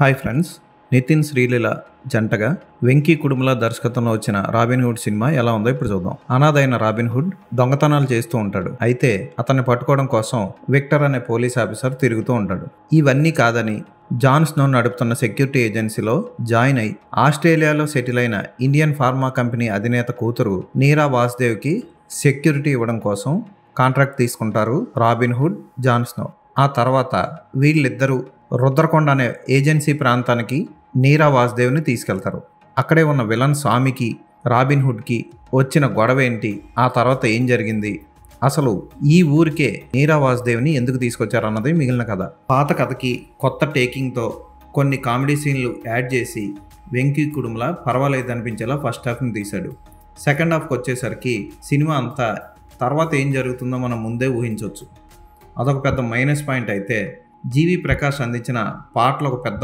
Hi friends, Nitin Sreeleela జంటగా వెంకీ కుడుముల దర్శకత్వంలో వచ్చిన రాబిన్ హుడ్ సినిమా ఎలా ఉందో ఇప్పుడు చూద్దాం. అనాథైన రాబిన్ హుడ్ దొంగతనాలు చేస్తూ ఉంటాడు. అయితే అతన్ని పట్టుకోవడం కోసం విక్టర్ అనే పోలీస్ ఆఫీసర్ తిరుగుతూ ఉంటాడు. ఇవన్నీ కాదని జాన్ స్నో నడుపుతున్న సెక్యూరిటీ ఏజెన్సీలో జాయిన్ అయి ఆస్ట్రేలియాలో సెటిల్ అయిన ఇండియన్ ఫార్మా కంపెనీ అధినేత కూతురు నీరా వాసుదేవ్కి సెక్యూరిటీ ఇవ్వడం కోసం కాంట్రాక్ట్ తీసుకుంటారు రాబిన్ హుడ్, జాన్ స్నో. ఆ తర్వాత వీళ్ళిద్దరూ రుద్రకొండ అనే ఏజెన్సీ ప్రాంతానికి నీరా వాసుదేవ్ని తీసుకెళ్తారు. అక్కడే ఉన్న విలన్ స్వామికి రాబిన్ హుడ్కి వచ్చిన గొడవ ఏంటి, ఆ తర్వాత ఏం జరిగింది, అసలు ఈ ఊరికే నీరా వాసుదేవ్ని ఎందుకు తీసుకొచ్చారన్నది మిగిలిన కథ. పాత కథకి కొత్త టేకింగ్తో కొన్ని కామెడీ సీన్లు యాడ్ చేసి వెంకీ కుడుముల పర్వాలేదు అనిపించేలా ఫస్ట్ హాఫ్ని తీశాడు. సెకండ్ హాఫ్కి వచ్చేసరికి సినిమా అంతా తర్వాత ఏం జరుగుతుందో మనం ముందే ఊహించవచ్చు. అదొక పెద్ద మైనస్ పాయింట్. అయితే జీవి ప్రకాష్ అందించిన పాటలు ఒక పెద్ద